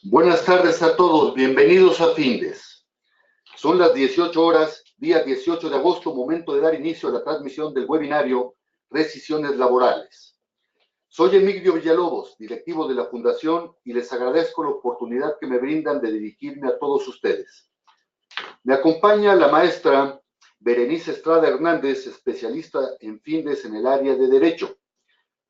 Buenas tardes a todos, bienvenidos a Findes. Son las 18 horas, día 18 de agosto, momento de dar inicio a la transmisión del webinario Rescisiones Laborales. Soy Emigdio Villalobos, directivo de la Fundación, y les agradezco la oportunidad que me brindan de dirigirme a todos ustedes. Me acompaña la maestra Berenice Estrada Hernández, especialista en Findes en el área de Derecho,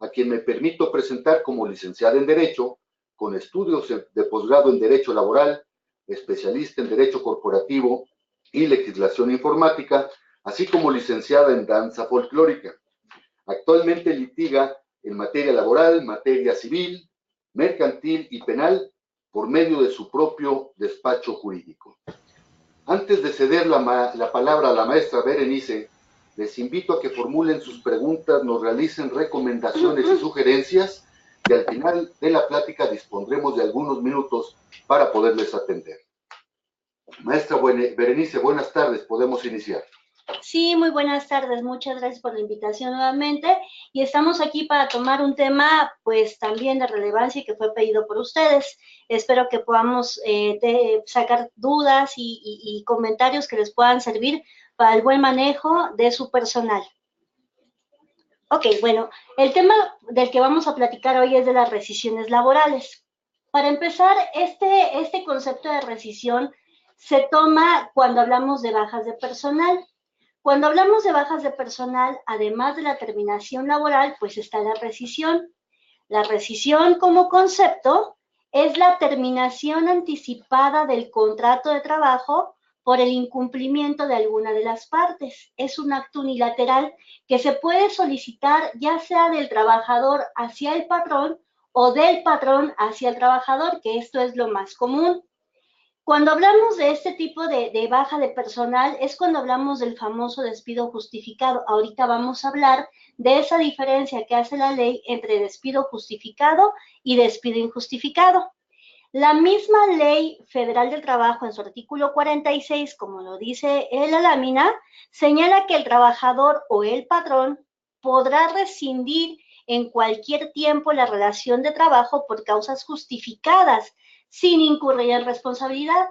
a quien me permito presentar como licenciada en Derecho, con estudios de posgrado en Derecho Laboral, especialista en Derecho Corporativo y Legislación Informática, así como licenciada en Danza Folclórica. Actualmente litiga en materia laboral, materia civil, mercantil y penal por medio de su propio despacho jurídico. Antes de ceder la palabra a la maestra Berenice, les invito a que formulen sus preguntas, nos realicen recomendaciones y sugerencias, y al final de la plática dispondremos de algunos minutos para poderles atender. Maestra Berenice, buenas tardes, podemos iniciar. Sí, muy buenas tardes, muchas gracias por la invitación nuevamente y estamos aquí para tomar un tema pues también de relevancia y que fue pedido por ustedes. Espero que podamos sacar dudas y comentarios que les puedan servir para el buen manejo de su personal. Ok, bueno, el tema del que vamos a platicar hoy es de las rescisiones laborales. Para empezar, este concepto de rescisión se toma cuando hablamos de bajas de personal. Cuando hablamos de bajas de personal, además de la terminación laboral, pues está la rescisión. La rescisión como concepto es la terminación anticipada del contrato de trabajo por el incumplimiento de alguna de las partes. Es un acto unilateral que se puede solicitar ya sea del trabajador hacia el patrón o del patrón hacia el trabajador, que esto es lo más común. Cuando hablamos de este tipo de baja de personal es cuando hablamos del famoso despido justificado. Ahorita vamos a hablar de esa diferencia que hace la ley entre despido justificado y despido injustificado. La misma Ley Federal del Trabajo en su artículo 46, como lo dice la lámina, señala que el trabajador o el patrón podrá rescindir en cualquier tiempo la relación de trabajo por causas justificadas, sin incurrir en responsabilidad.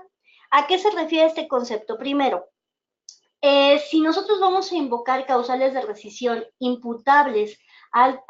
¿A qué se refiere este concepto? Primero, si nosotros vamos a invocar causales de rescisión imputables al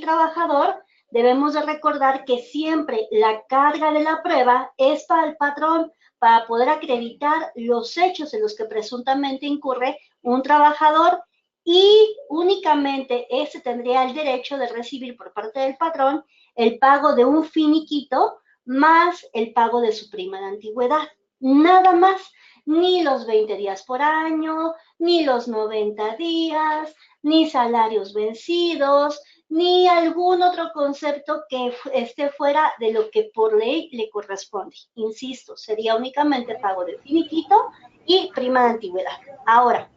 trabajador, debemos de recordar que siempre la carga de la prueba es para el patrón, para poder acreditar los hechos en los que presuntamente incurre un trabajador y únicamente ese tendría el derecho de recibir por parte del patrón el pago de un finiquito más el pago de su prima de antigüedad. Nada más, ni los 20 días por año, ni los 90 días, ni salarios vencidos, ni algún otro concepto que esté fuera de lo que por ley le corresponde. Insisto, sería únicamente pago de finiquito y prima de antigüedad. Ahora,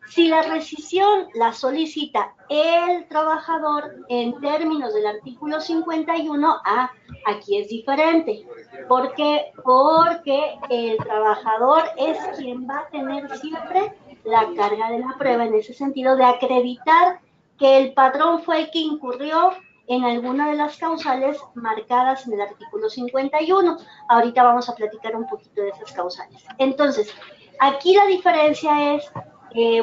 si la rescisión la solicita el trabajador en términos del artículo 51, aquí es diferente. ¿Por qué? Porque el trabajador es quien va a tener siempre la carga de la prueba en ese sentido de acreditar que el patrón fue el que incurrió en alguna de las causales marcadas en el artículo 51. Ahorita vamos a platicar un poquito de esas causales. Entonces, aquí la diferencia es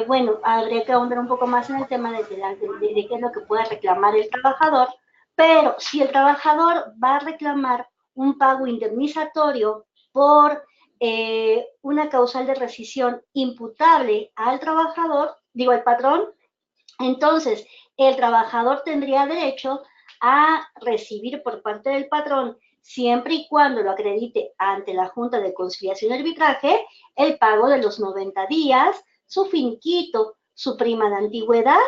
bueno, habría que ahondar un poco más en el tema de qué es lo que puede reclamar el trabajador, pero si el trabajador va a reclamar un pago indemnizatorio por una causal de rescisión imputable al trabajador, digo al patrón, entonces el trabajador tendría derecho a recibir por parte del patrón, siempre y cuando lo acredite ante la Junta de Conciliación y Arbitraje, el pago de los 90 días, su finiquito, su prima de antigüedad,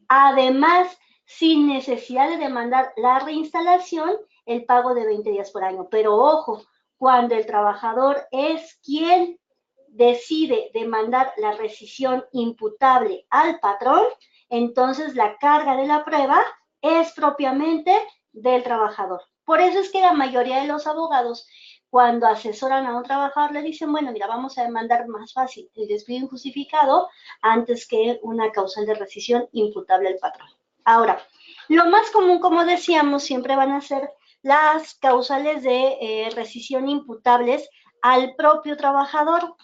además, sin necesidad de demandar la reinstalación, el pago de 20 días por año. Pero ojo, cuando el trabajador es quien decide demandar la rescisión imputable al patrón, entonces la carga de la prueba es propiamente del trabajador. Por eso es que la mayoría de los abogados, cuando asesoran a un trabajador, le dicen, bueno, mira, vamos a demandar más fácil el despido injustificado antes que una causal de rescisión imputable al patrón. Ahora, lo más común, como decíamos, siempre van a ser las causales de rescisión imputables al propio trabajador.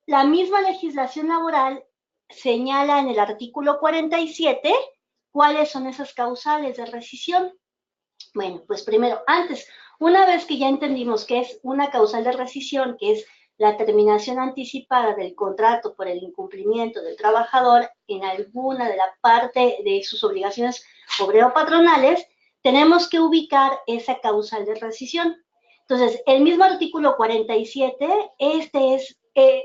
La misma legislación laboral señala en el artículo 47 cuáles son esas causales de rescisión. Bueno, pues primero, una vez que ya entendimos que es una causal de rescisión, que es la terminación anticipada del contrato por el incumplimiento del trabajador en alguna de la parte de sus obligaciones obrero-patronales, tenemos que ubicar esa causal de rescisión. Entonces, el mismo artículo 47, este es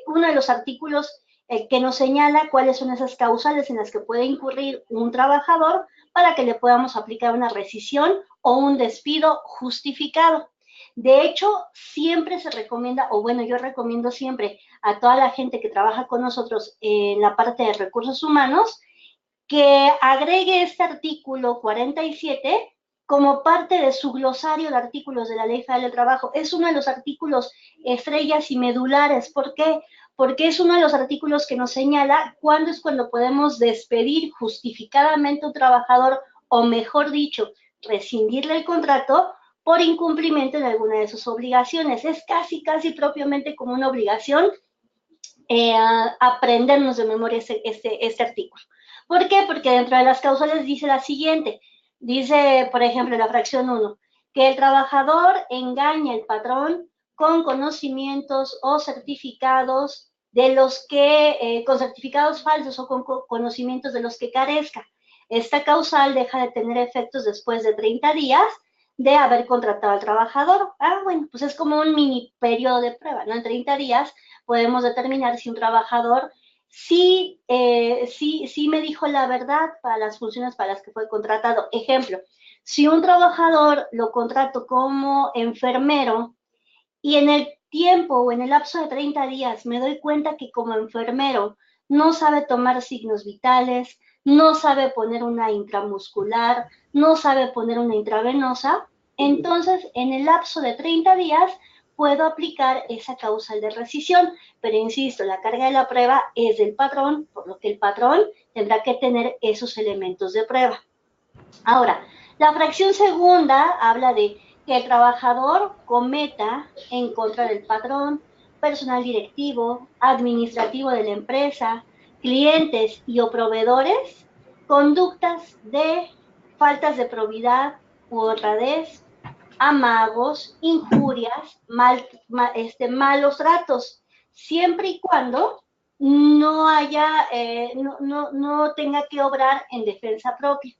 uno de los artículos que nos señala cuáles son esas causales en las que puede incurrir un trabajador para que le podamos aplicar una rescisión o un despido justificado. De hecho, siempre se recomienda, o bueno, yo recomiendo siempre a toda la gente que trabaja con nosotros en la parte de recursos humanos, que agregue este artículo 47 como parte de su glosario de artículos de la Ley Federal del Trabajo. Es uno de los artículos estrellas y medulares. ¿Por qué? Porque es uno de los artículos que nos señala cuándo es cuando podemos despedir justificadamente a un trabajador, o mejor dicho, rescindirle el contrato por incumplimiento de alguna de sus obligaciones. Es casi propiamente como una obligación aprendernos de memoria este artículo. ¿Por qué? Porque dentro de las causales dice la siguiente, dice, por ejemplo, la fracción 1, que el trabajador engaña al patrón con conocimientos o certificados de los que, con certificados falsos o con conocimientos de los que carezca. Esta causal deja de tener efectos después de 30 días de haber contratado al trabajador. Bueno, pues es como un mini periodo de prueba, ¿no? En 30 días podemos determinar si un trabajador sí me dijo la verdad para las funciones para las que fue contratado. Ejemplo, si un trabajador lo contrato como enfermero y en el tiempo o en el lapso de 30 días me doy cuenta que como enfermero no sabe tomar signos vitales, no sabe poner una intramuscular, no sabe poner una intravenosa, entonces en el lapso de 30 días puedo aplicar esa causal de rescisión, pero insisto, la carga de la prueba es del patrón, por lo que el patrón tendrá que tener esos elementos de prueba. Ahora, la fracción segunda habla de que el trabajador cometa en contra del patrón, personal directivo, administrativo de la empresa, clientes y o proveedores, conductas de faltas de probidad u honradez, amagos, injurias, malos tratos, siempre y cuando no haya, no tenga que obrar en defensa propia.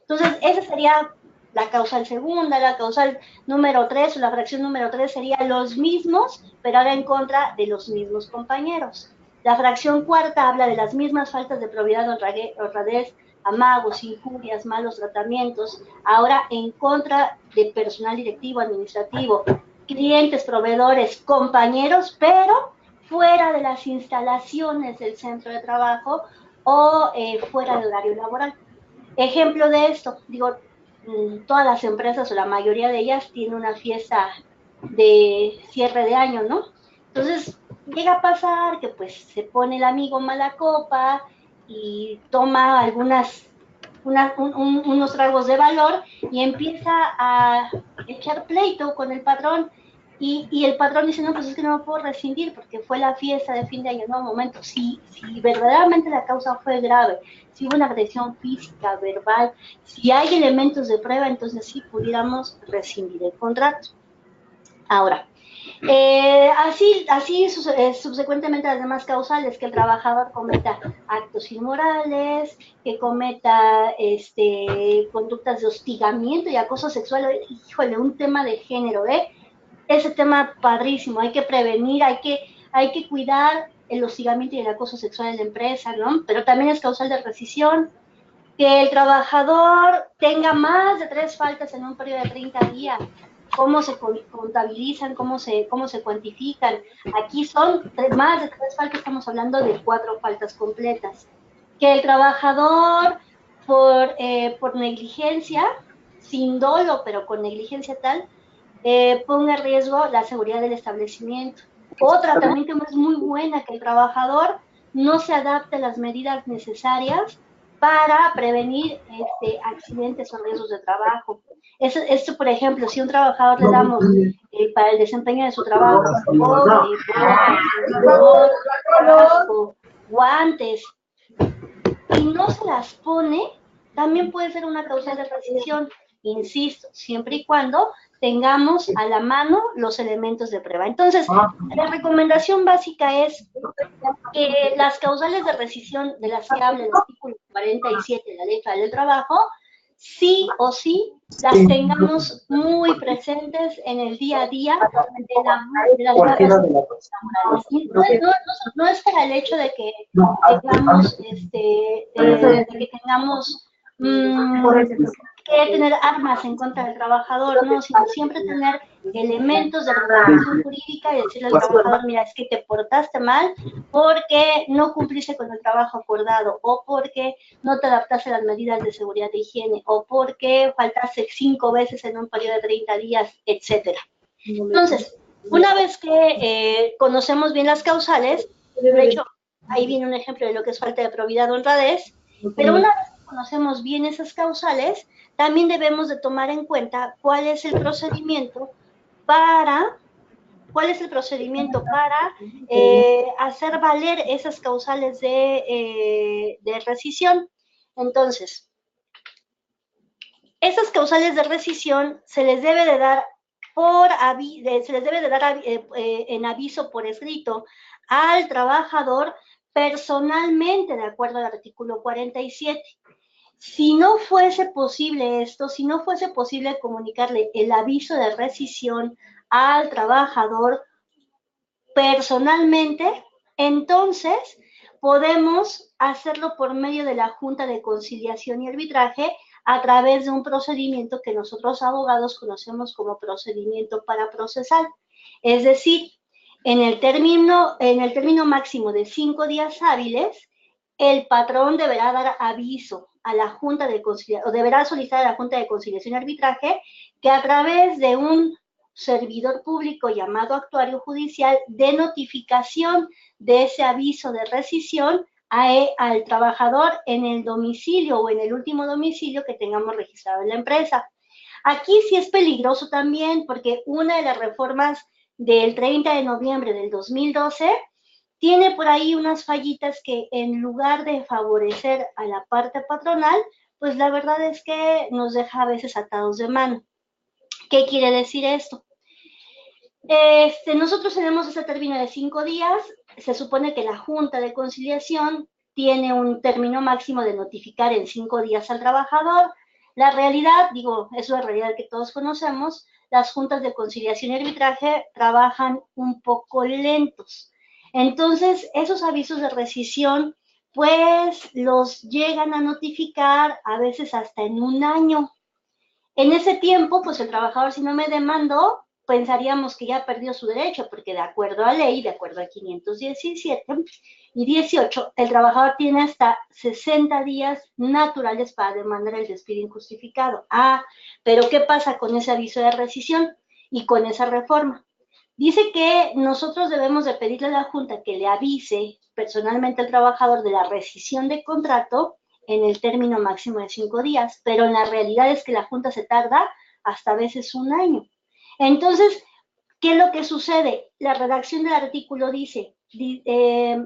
Entonces, esa sería la causal segunda. La causal número 3 o la fracción número 3 sería los mismos, pero ahora en contra de los mismos compañeros. La fracción cuarta habla de las mismas faltas de probidad, honradez, amagos, injurias, malos tratamientos, ahora en contra de personal directivo, administrativo, clientes, proveedores, compañeros, pero fuera de las instalaciones del centro de trabajo o fuera del horario laboral. Ejemplo de esto, digo, todas las empresas o la mayoría de ellas tienen una fiesta de cierre de año, ¿no? Entonces, llega a pasar que pues se pone el amigo mala copa y toma unos tragos de valor y empieza a echar pleito con el patrón y el patrón dice, no, pues es que no me puedo rescindir porque fue la fiesta de fin de año. No, un momento, si verdaderamente la causa fue grave, si hubo una agresión física, verbal, si hay elementos de prueba, entonces sí pudiéramos rescindir el contrato. Ahora, subsecuentemente las demás causales, que el trabajador cometa actos inmorales, que cometa conductas de hostigamiento y acoso sexual. Híjole, un tema de género, ese tema padrísimo, hay que prevenir, hay que cuidar el hostigamiento y el acoso sexual en la empresa, ¿no? Pero también es causal de rescisión, que el trabajador tenga más de 3 faltas en un periodo de 30 días, cómo se contabilizan, cómo se cuantifican. Aquí son más de 3 faltas, estamos hablando de 4 faltas completas. Que el trabajador por negligencia, sin dolo, pero con negligencia tal, ponga en riesgo la seguridad del establecimiento. Otra también que es muy buena, que el trabajador no se adapte a las medidas necesarias para prevenir accidentes o riesgos de trabajo. Esto, por ejemplo, si a un trabajador le damos para el desempeño de su trabajo, casco, guantes, y no se las pone, también puede ser una causal de rescisión, insisto, siempre y cuando tengamos a la mano los elementos de prueba. Entonces, la recomendación básica es que las causales de rescisión de las que habla el artículo 47 de la Ley Federal del Trabajo, sí o sí las tengamos muy presentes en el día a día de las relaciones laborales. No es para el hecho de que tengamos, que tener armas en contra del trabajador, no, sino siempre tener elementos de regulación jurídica y decirle al trabajador, mira, es que te portaste mal porque no cumpliste con el trabajo acordado, o porque no te adaptaste a las medidas de seguridad e higiene, o porque faltaste 5 veces en un periodo de 30 días, etcétera. Entonces, una vez que conocemos bien las causales, de hecho, ahí viene un ejemplo de lo que es falta de probidad o honradez, pero una vez que conocemos bien esas causales, también debemos de tomar en cuenta cuál es el procedimiento para hacer valer esas causales de rescisión. Entonces, esas causales de rescisión se les debe de dar en aviso por escrito al trabajador personalmente, de acuerdo al artículo 47. Si no fuese posible esto, si no fuese posible comunicarle el aviso de rescisión al trabajador personalmente, entonces podemos hacerlo por medio de la Junta de Conciliación y Arbitraje a través de un procedimiento que nosotros abogados conocemos como procedimiento paraprocesal. Es decir, en el término máximo de 5 días hábiles, el patrón deberá dar aviso a la Junta de Conciliación, o deberá solicitar a la Junta de Conciliación y Arbitraje que a través de un servidor público llamado actuario judicial de notificación de ese aviso de rescisión al trabajador en el domicilio o en el último domicilio que tengamos registrado en la empresa. Aquí sí es peligroso también porque una de las reformas del 30 de noviembre del 2012 tiene por ahí unas fallitas que en lugar de favorecer a la parte patronal, pues la verdad es que nos deja a veces atados de mano. ¿Qué quiere decir esto? Nosotros tenemos ese término de 5 días, se supone que la Junta de Conciliación tiene un término máximo de notificar en 5 días al trabajador. La realidad, es la realidad que todos conocemos, las juntas de conciliación y arbitraje trabajan un poco lentos. Entonces, esos avisos de rescisión, pues los llegan a notificar a veces hasta en un año. En ese tiempo, pues el trabajador, si no me demandó, pensaríamos que ya perdió su derecho, porque de acuerdo a ley, de acuerdo a 517 y 18, el trabajador tiene hasta 60 días naturales para demandar el despido injustificado. Pero ¿qué pasa con ese aviso de rescisión y con esa reforma? Dice que nosotros debemos de pedirle a la Junta que le avise personalmente al trabajador de la rescisión de contrato en el término máximo de 5 días, pero en la realidad es que la Junta se tarda hasta a veces un año. Entonces, ¿qué es lo que sucede? La redacción del artículo dice,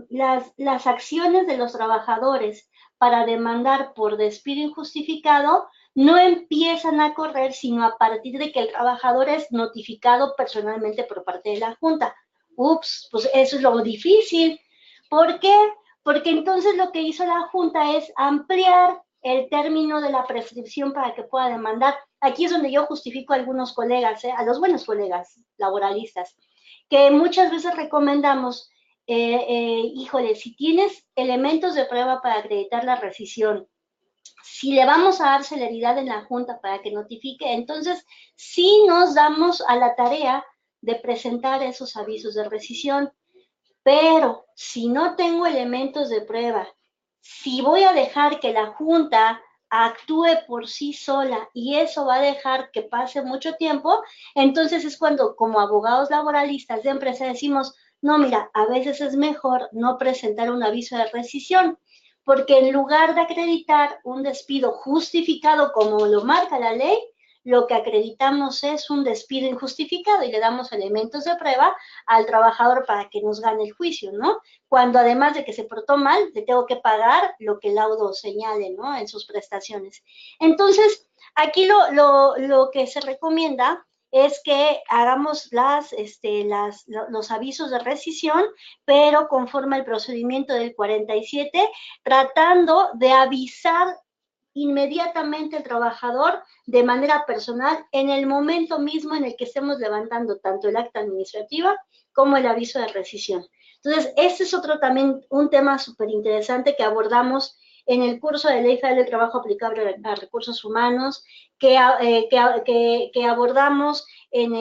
las acciones de los trabajadores para demandar por despido injustificado no empiezan a correr sino a partir de que el trabajador es notificado personalmente por parte de la Junta. Ups, pues eso es lo difícil. ¿Por qué? Porque entonces lo que hizo la Junta es ampliar el término de la prescripción para que pueda demandar. Aquí es donde yo justifico a algunos colegas, a los buenos colegas laboralistas, que muchas veces recomendamos, híjole, si tienes elementos de prueba para acreditar la rescisión, si le vamos a dar celeridad en la Junta para que notifique, entonces sí nos damos a la tarea de presentar esos avisos de rescisión. Pero si no tengo elementos de prueba, si voy a dejar que la Junta actúe por sí sola y eso va a dejar que pase mucho tiempo, entonces es cuando como abogados laboralistas de empresa decimos, no, mira, a veces es mejor no presentar un aviso de rescisión, porque en lugar de acreditar un despido justificado como lo marca la ley, lo que acreditamos es un despido injustificado y le damos elementos de prueba al trabajador para que nos gane el juicio, ¿no? Cuando además de que se portó mal, le tengo que pagar lo que el laudo señale, ¿no? En sus prestaciones. Entonces, aquí lo que se recomienda es que hagamos los avisos de rescisión, pero conforme al procedimiento del 47, tratando de avisar inmediatamente al trabajador de manera personal en el momento mismo en el que estemos levantando tanto el acta administrativa como el aviso de rescisión. Entonces, este es otro también un tema súper interesante que abordamos en el curso de Ley Federal del Trabajo aplicable a recursos humanos, que abordamos en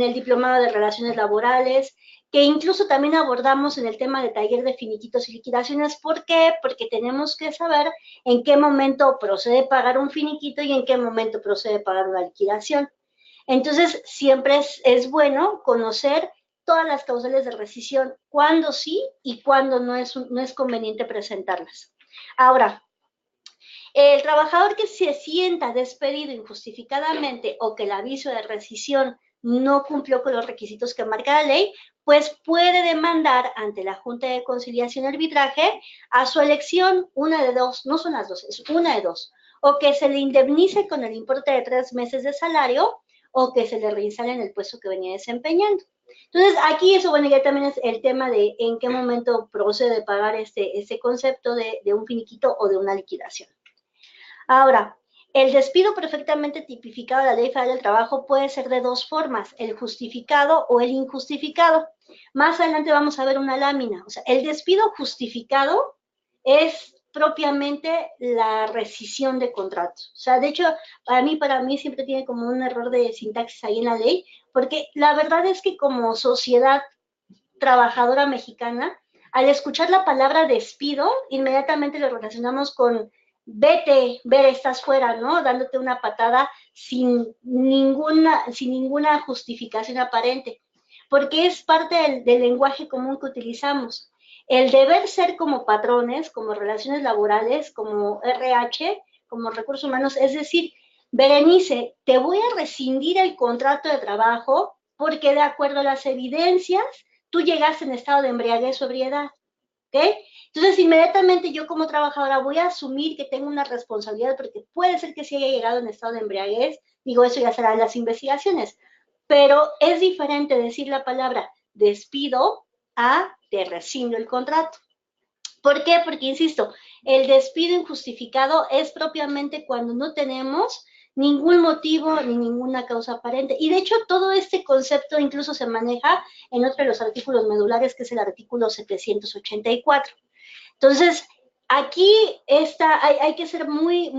el diplomado de relaciones laborales, que incluso también abordamos en el tema de taller de finiquitos y liquidaciones. ¿Por qué? Porque tenemos que saber en qué momento procede pagar un finiquito y en qué momento procede pagar una liquidación. Entonces, siempre es bueno conocer todas las causales de rescisión, cuándo sí y cuándo no es conveniente presentarlas. Ahora, el trabajador que se sienta despedido injustificadamente o que el aviso de rescisión no cumplió con los requisitos que marca la ley, pues puede demandar ante la Junta de Conciliación y Arbitraje a su elección, una de dos, no son las dos, es una de dos, o que se le indemnice con el importe de 3 meses de salario o que se le reinstale en el puesto que venía desempeñando. Entonces, aquí eso, bueno, ya también es el tema de en qué momento procede pagar este concepto de un finiquito o de una liquidación. Ahora, el despido perfectamente tipificado de la Ley Federal del Trabajo puede ser de dos formas, el justificado o el injustificado. Más adelante vamos a ver una lámina. O sea, el despido justificado es propiamente la rescisión de contratos. O sea, de hecho, para mí siempre tiene como un error de sintaxis ahí en la ley, porque la verdad es que como sociedad trabajadora mexicana, al escuchar la palabra despido, inmediatamente lo relacionamos con vete, ver, estás fuera, ¿no? Dándote una patada sin ninguna justificación aparente, porque es parte del lenguaje común que utilizamos. El deber ser como patrones, como relaciones laborales, como RH, como recursos humanos, es decir, Berenice, te voy a rescindir el contrato de trabajo porque de acuerdo a las evidencias, tú llegaste en estado de embriaguez o ebriedad. ¿Ok? Entonces, inmediatamente yo como trabajadora voy a asumir que tengo una responsabilidad porque puede ser que sí haya llegado en estado de embriaguez, digo, eso ya será en las investigaciones, pero es diferente decir la palabra despido a te rescindo el contrato. ¿Por qué? Porque, insisto, el despido injustificado es propiamente cuando no tenemos ningún motivo ni ninguna causa aparente. Y de hecho, todo este concepto incluso se maneja en otro de los artículos medulares, que es el artículo 784. Entonces, aquí hay que ser muy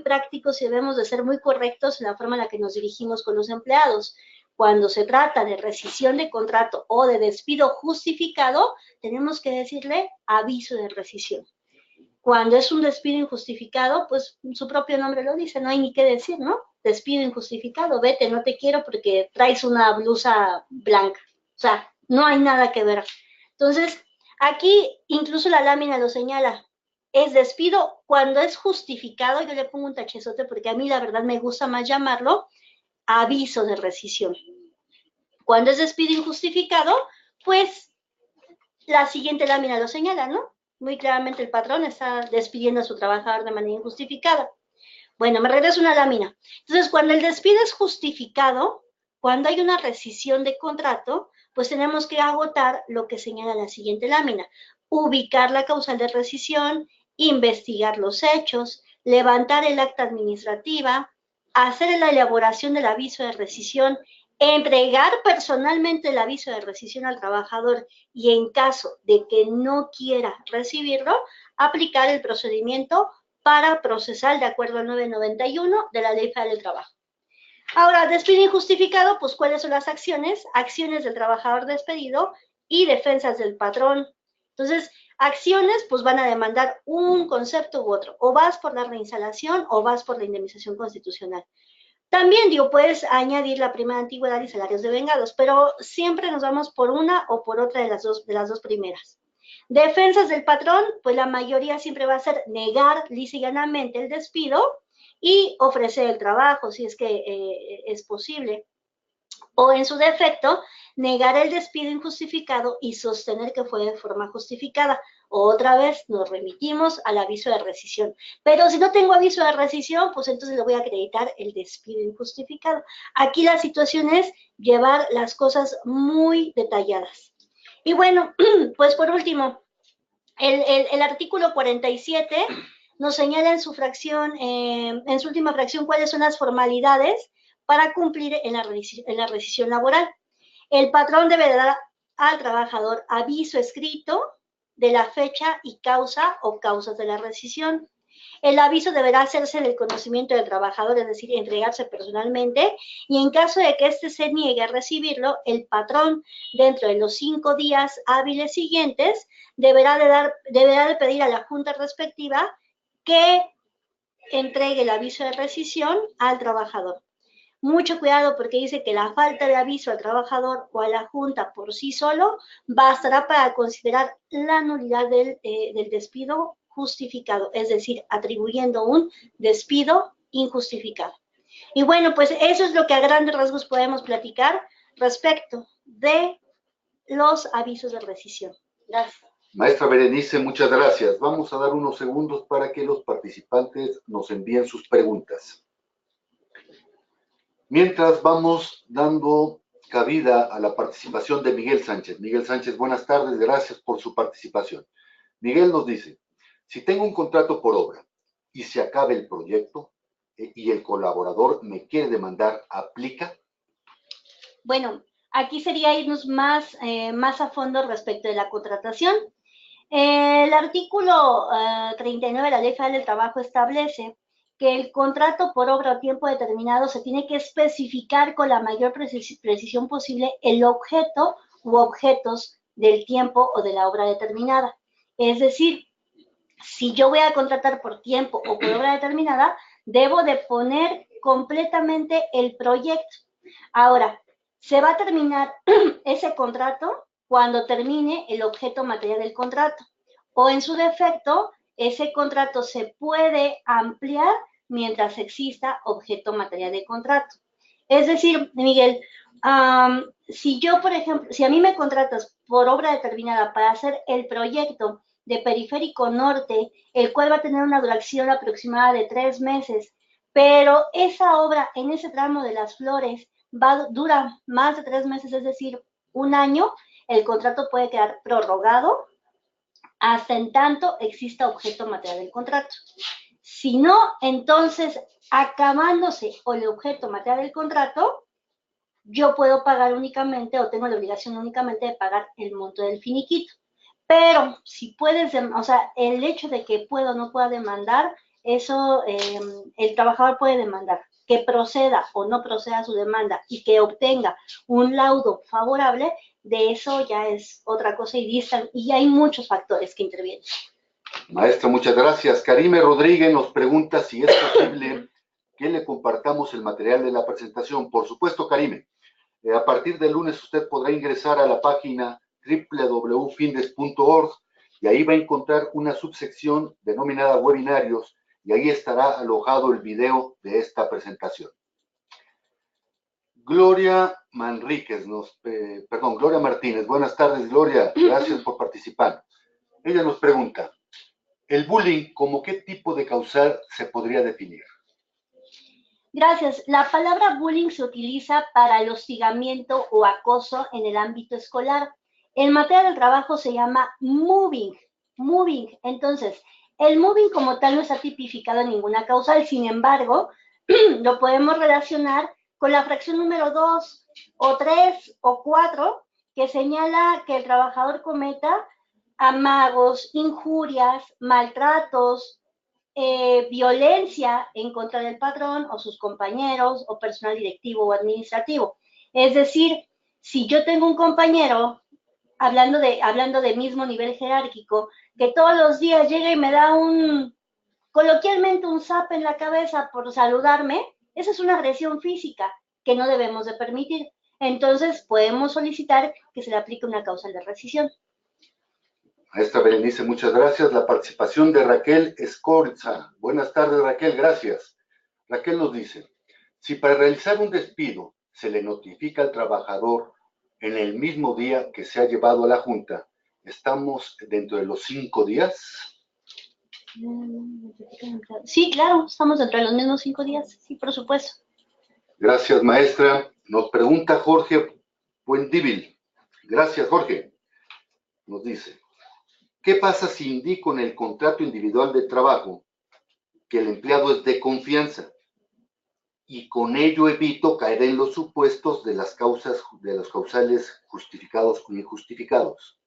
prácticos y debemos de ser muy correctos en la forma en la que nos dirigimos con los empleados. Cuando se trata de rescisión de contrato o de despido justificado, tenemos que decirle aviso de rescisión. Cuando es un despido injustificado, pues su propio nombre lo dice, no hay ni qué decir, ¿no? Despido injustificado, vete, no te quiero porque traes una blusa blanca. O sea, no hay nada que ver. Entonces, aquí incluso la lámina lo señala. Es despido cuando es justificado, yo le pongo un tachezote porque a mí la verdad me gusta más llamarlo aviso de rescisión. Cuando es despido injustificado, pues la siguiente lámina lo señala, ¿no? Muy claramente el patrón está despidiendo a su trabajador de manera injustificada. Bueno, me regreso una lámina. Entonces, cuando el despido es justificado, cuando hay una rescisión de contrato, pues tenemos que agotar lo que señala la siguiente lámina. Ubicar la causal de rescisión, investigar los hechos, levantar el acta administrativa, hacer la elaboración del aviso de rescisión, entregar personalmente el aviso de rescisión al trabajador y en caso de que no quiera recibirlo, aplicar el procedimiento para procesar de acuerdo al 991 de la Ley Federal del Trabajo. Ahora, despido injustificado, pues ¿cuáles son las acciones? Acciones del trabajador despedido y defensas del patrón. Entonces, acciones, pues van a demandar un concepto u otro. O vas por la reinstalación o vas por la indemnización constitucional. También, digo, puedes añadir la prima de antigüedad y salarios devengados, pero siempre nos vamos por una o por otra de las dos primeras. Defensas del patrón, pues la mayoría siempre va a ser negar lisa y llanamente el despido y ofrecer el trabajo si es que es posible. O en su defecto, negar el despido injustificado y sostener que fue de forma justificada. Otra vez nos remitimos al aviso de rescisión. Pero si no tengo aviso de rescisión, pues entonces le voy a acreditar el despido injustificado. Aquí la situación es llevar las cosas muy detalladas. Y bueno, pues por último, el artículo 47 nos señala en su fracción, en su última fracción, cuáles son las formalidades para cumplir en la rescisión laboral. El patrón debe dar al trabajador aviso escrito de la fecha y causa o causas de la rescisión. El aviso deberá hacerse en el conocimiento del trabajador, es decir, entregarse personalmente, y en caso de que éste se niegue a recibirlo, el patrón, dentro de los 5 días hábiles siguientes, deberá de pedir a la junta respectiva que entregue el aviso de rescisión al trabajador. Mucho cuidado porque dice que la falta de aviso al trabajador o a la junta por sí solo bastará para considerar la nulidad del despido justificado, es decir, atribuyendo un despido injustificado. Y bueno, pues eso es lo que a grandes rasgos podemos platicar respecto de los avisos de rescisión. Gracias. Maestra Berenice, muchas gracias. Vamos a dar unos segundos para que los participantes nos envíen sus preguntas. Mientras vamos dando cabida a la participación de Miguel Sánchez. Miguel Sánchez, buenas tardes, gracias por su participación. Miguel nos dice, si tengo un contrato por obra y se acabe el proyecto y el colaborador me quiere demandar, ¿aplica? Bueno, aquí sería irnos más a fondo respecto de la contratación. El artículo 39 de la Ley Federal del Trabajo establece que el contrato por obra o tiempo determinado se tiene que especificar con la mayor precisión posible el objeto u objetos del tiempo o de la obra determinada. Es decir, si yo voy a contratar por tiempo o por obra determinada, debo de poner completamente el proyecto. Ahora, se va a terminar ese contrato cuando termine el objeto material del contrato. O en su defecto, ese contrato se puede ampliar mientras exista objeto material del contrato. Es decir, Miguel, si yo, por ejemplo, si a mí me contratas por obra determinada para hacer el proyecto de Periférico Norte, el cual va a tener una duración aproximada de 3 meses, pero esa obra en ese tramo de Las Flores dura más de 3 meses, es decir, 1 año, el contrato puede quedar prorrogado hasta en tanto exista objeto material del contrato. Si no, entonces, acabándose el objeto material del contrato, yo puedo pagar únicamente o tengo la obligación únicamente de pagar el monto del finiquito. Pero si puedes, o sea, el hecho de que puedo o no pueda demandar, eso el trabajador puede demandar. Que proceda o no proceda su demanda y que obtenga un laudo favorable, de eso ya es otra cosa y hay muchos factores que intervienen. Maestra, muchas gracias. Karime Rodríguez nos pregunta si es posible que le compartamos el material de la presentación. Por supuesto, Karime. A partir del lunes usted podrá ingresar a la página www.findes.org y ahí va a encontrar una subsección denominada webinarios y ahí estará alojado el video de esta presentación. Gloria Martínez. Buenas tardes, Gloria. Gracias por participar. Ella nos pregunta, ¿el bullying como qué tipo de causal se podría definir? Gracias. La palabra bullying se utiliza para el hostigamiento o acoso en el ámbito escolar. En materia del trabajo se llama moving. Entonces, el moving como tal no está tipificado en ninguna causal, sin embargo, lo podemos relacionar con la fracción número 2 o 3 o 4 que señala que el trabajador cometa amagos, injurias, maltratos, violencia en contra del patrón o sus compañeros o personal directivo o administrativo. Es decir, si yo tengo un compañero, hablando de mismo nivel jerárquico, que todos los días llega y me da coloquialmente un zap en la cabeza por saludarme, esa es una agresión física que no debemos de permitir. Entonces, podemos solicitar que se le aplique una causal de rescisión. Maestra Berenice, muchas gracias. La participación de Raquel Escorza. Buenas tardes, Raquel, gracias. Raquel nos dice, si para realizar un despido se le notifica al trabajador en el mismo día que se ha llevado a la junta, ¿estamos dentro de los 5 días? Sí, claro, estamos dentro de los mismos 5 días, sí, por supuesto. Gracias, maestra. Nos pregunta Jorge Buendívil. Gracias, Jorge. Nos dice, ¿qué pasa si indico en el contrato individual de trabajo que el empleado es de confianza y con ello evito caer en los supuestos de las causas, de los causales justificados o injustificados?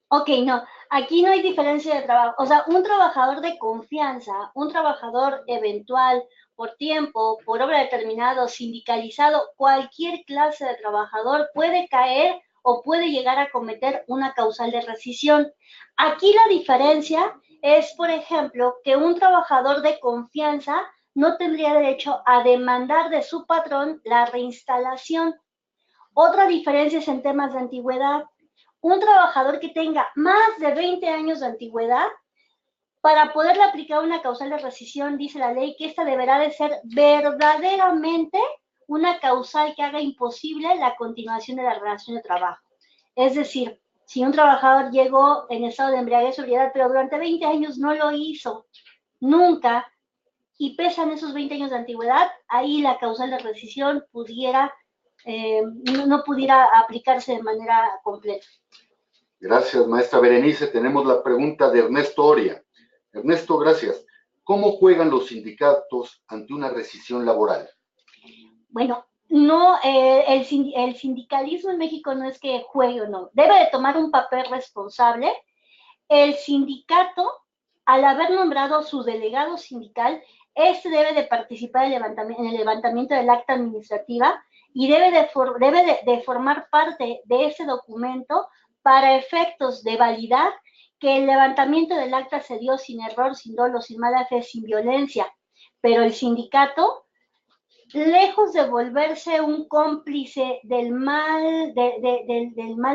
Ok, no, aquí no hay diferencia de trabajo. O sea, un trabajador de confianza, un trabajador eventual, por tiempo, por obra determinado, sindicalizado, cualquier clase de trabajador puede caer o puede llegar a cometer una causal de rescisión. Aquí la diferencia es, por ejemplo, que un trabajador de confianza no tendría derecho a demandar de su patrón la reinstalación. Otra diferencia es en temas de antigüedad. Un trabajador que tenga más de 20 años de antigüedad, para poderle aplicar una causal de rescisión, dice la ley que esta deberá de ser verdaderamente una causal que haga imposible la continuación de la relación de trabajo. Es decir, si un trabajador llegó en estado de embriaguez o ebriedad, pero durante 20 años no lo hizo, nunca, y pesan esos 20 años de antigüedad, ahí la causal de rescisión pudiera, no pudiera aplicarse de manera completa. Gracias, maestra Berenice. Tenemos la pregunta de Ernesto Oria. Ernesto, gracias. ¿Cómo juegan los sindicatos ante una rescisión laboral? Bueno, no, el sindicalismo en México no es que juegue o no, debe de tomar un papel responsable. El sindicato, al haber nombrado su delegado sindical, este debe de participar en el levantamiento del acta administrativa y debe de formar parte de ese documento para efectos de validar que el levantamiento del acta se dio sin error, sin dolo, sin mala fe, sin violencia. Pero el sindicato, lejos de volverse un cómplice del mal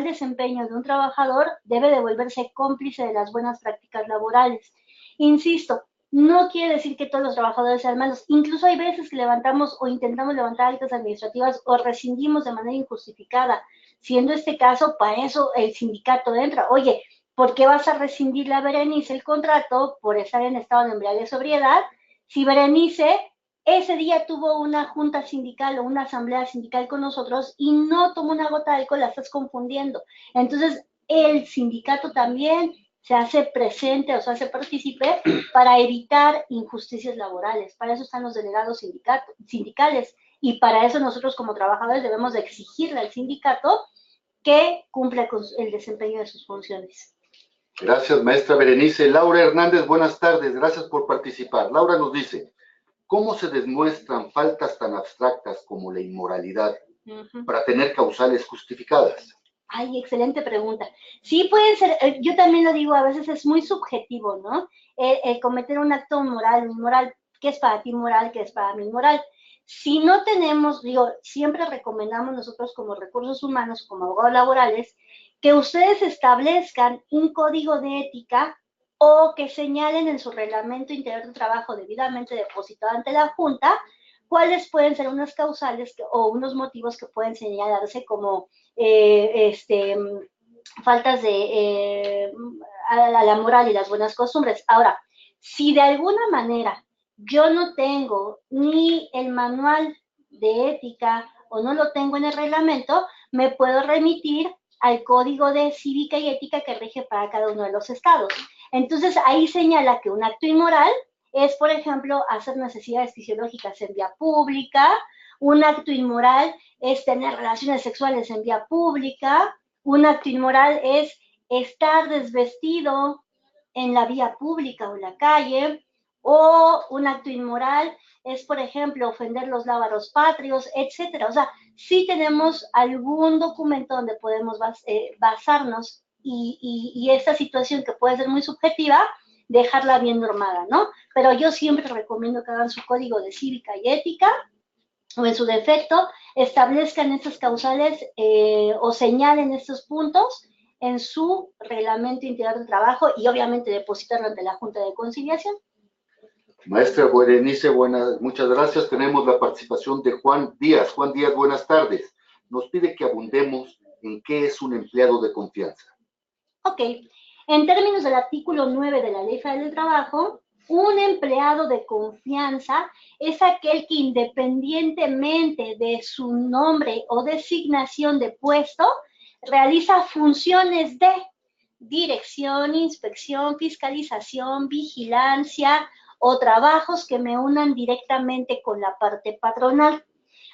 desempeño de un trabajador, debe de volverse cómplice de las buenas prácticas laborales. Insisto, no quiere decir que todos los trabajadores sean malos. Incluso hay veces que levantamos o intentamos levantar actas administrativas o rescindimos de manera injustificada. Siendo este caso, para eso el sindicato entra. Oye, ¿por qué vas a rescindir la Berenice el contrato por estar en estado de embriaguez y sobriedad? Si Berenice ese día tuvo una junta sindical o una asamblea sindical con nosotros y no tomó una gota de alcohol, la estás confundiendo. Entonces, el sindicato también se hace presente o se hace partícipe para evitar injusticias laborales. Para eso están los delegados sindicales y para eso nosotros como trabajadores debemos de exigirle al sindicato que cumpla con el desempeño de sus funciones. Gracias, maestra Berenice. Laura Hernández, buenas tardes. Gracias por participar. Laura nos dice, ¿cómo se demuestran faltas tan abstractas como la inmoralidad para tener causales justificadas? Ay, excelente pregunta. Sí, puede ser, yo también lo digo, a veces es muy subjetivo, ¿no? Cometer un acto moral, inmoral, ¿qué es para ti moral, qué es para mí moral? Si no tenemos, digo, siempre recomendamos nosotros como recursos humanos, como abogados laborales, que ustedes establezcan un código de ética o que señalen en su reglamento interior de trabajo debidamente depositado ante la Junta cuáles pueden ser unas causales o unos motivos que pueden señalarse como faltas de a la moral y las buenas costumbres. Ahora, si de alguna manera yo no tengo ni el manual de ética o no lo tengo en el reglamento, me puedo remitir al código de cívica y ética que rige para cada uno de los estados. Entonces, ahí señala que un acto inmoral es, por ejemplo, hacer necesidades fisiológicas en vía pública, un acto inmoral es tener relaciones sexuales en vía pública, un acto inmoral es estar desvestido en la vía pública o en la calle, o un acto inmoral es, por ejemplo, ofender los lábaros patrios, etcétera. O sea, sí tenemos algún documento donde podemos basarnos y esta situación que puede ser muy subjetiva, dejarla bien normada, ¿no? Pero yo siempre recomiendo que hagan su código de cívica y ética o en su defecto establezcan estas causales o señalen estos puntos en su reglamento interior de trabajo y obviamente depositarlo ante la Junta de Conciliación. Maestra Berenice, muchas gracias. Tenemos la participación de Juan Díaz. Juan Díaz, buenas tardes. Nos pide que abundemos en qué es un empleado de confianza. Ok. En términos del artículo 9 de la Ley Federal del Trabajo, un empleado de confianza es aquel que independientemente de su nombre o designación de puesto, realiza funciones de dirección, inspección, fiscalización, vigilancia o trabajos que me unan directamente con la parte patronal.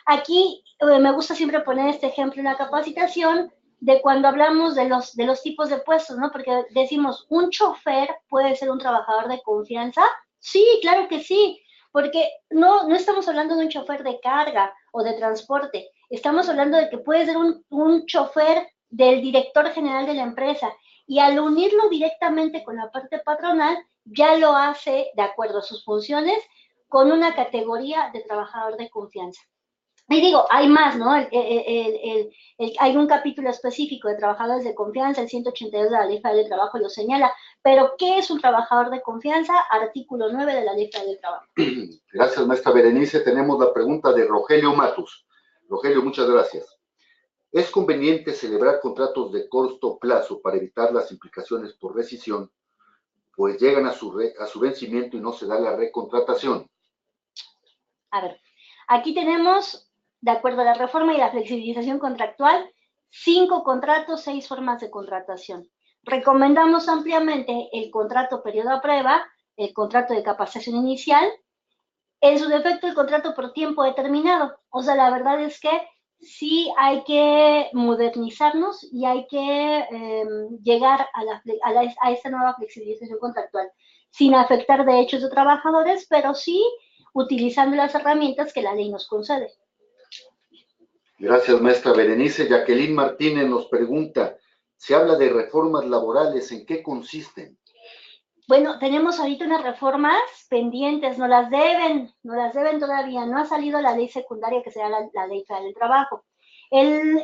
Aquí me gusta siempre poner este ejemplo en la capacitación de cuando hablamos de los tipos de puestos, ¿no? Porque decimos, ¿un chofer puede ser un trabajador de confianza? Sí, claro que sí, porque no estamos hablando de un chofer de carga o de transporte, estamos hablando de que puede ser un chofer del director general de la empresa, y al unirlo directamente con la parte patronal, ya lo hace de acuerdo a sus funciones con una categoría de trabajador de confianza. Y digo, hay más, ¿no? Hay un capítulo específico de trabajadores de confianza, el 182 de la Ley Federal del Trabajo lo señala, pero ¿qué es un trabajador de confianza? Artículo 9 de la Ley Federal del Trabajo. Gracias, maestra Berenice. Tenemos la pregunta de Rogelio Matus. Rogelio, muchas gracias. ¿Es conveniente celebrar contratos de corto plazo para evitar las implicaciones por rescisión, pues llegan a su vencimiento y no se da la recontratación? A ver, aquí tenemos, de acuerdo a la reforma y la flexibilización contractual, 5 contratos, 6 formas de contratación. Recomendamos ampliamente el contrato periodo a prueba, el contrato de capacitación inicial, en su defecto el contrato por tiempo determinado. O sea, la verdad es que sí hay que modernizarnos y hay que llegar a esta nueva flexibilización contractual, sin afectar derechos de trabajadores, pero sí utilizando las herramientas que la ley nos concede. Gracias, maestra Berenice. Jacqueline Martínez nos pregunta, se habla de reformas laborales, ¿en qué consisten? Bueno, tenemos ahorita unas reformas pendientes, no las deben todavía, no ha salido la ley secundaria que será la Ley Federal del Trabajo. El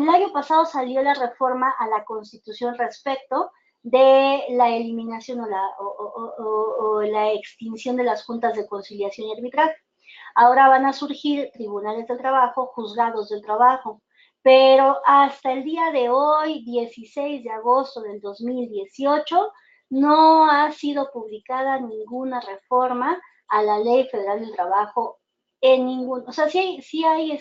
año pasado salió la reforma a la Constitución respecto de la eliminación o la extinción de las juntas de conciliación y arbitraje. Ahora van a surgir tribunales del trabajo, juzgados del trabajo, pero hasta el día de hoy, 16 de agosto del 2018, no ha sido publicada ninguna reforma a la Ley Federal del Trabajo en ningún, o sea, sí hay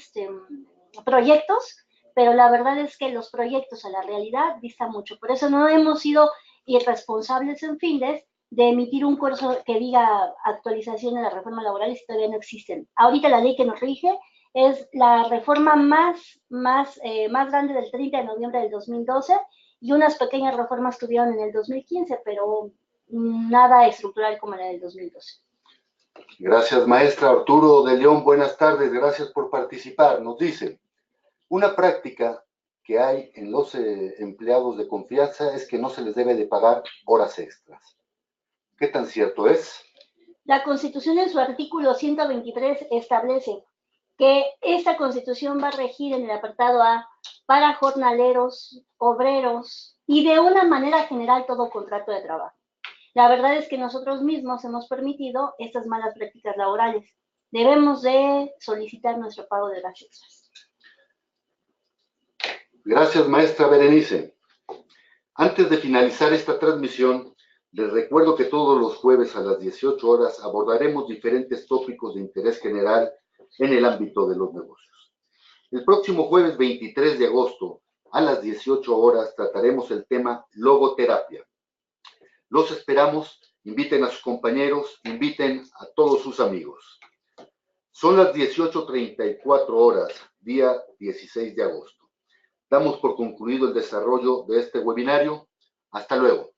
proyectos, pero la verdad es que los proyectos a la realidad distan mucho. Por eso no hemos sido irresponsables en Findes de emitir un curso que diga actualización de la reforma laboral y todavía no existen. Ahorita la ley que nos rige es la reforma más grande del 30 de noviembre del 2012 y unas pequeñas reformas tuvieron en el 2015, pero nada estructural como la del 2012. Gracias, maestra. Arturo de León, buenas tardes. Gracias por participar. Nos dice, una práctica que hay en los empleados de confianza es que no se les debe de pagar horas extras. ¿Qué tan cierto es? La Constitución en su artículo 123 establece que esta Constitución va a regir en el apartado A para jornaleros, obreros y de una manera general todo contrato de trabajo. La verdad es que nosotros mismos hemos permitido estas malas prácticas laborales. Debemos de solicitar nuestro pago de horas extras. Gracias, maestra Berenice. Antes de finalizar esta transmisión, les recuerdo que todos los jueves a las 18 horas abordaremos diferentes tópicos de interés general en el ámbito de los negocios. El próximo jueves 23 de agosto a las 18 horas trataremos el tema logoterapia. Los esperamos, inviten a sus compañeros, inviten a todos sus amigos. Son las 18:34 horas, día 16 de agosto. Damos por concluido el desarrollo de este webinario. Hasta luego.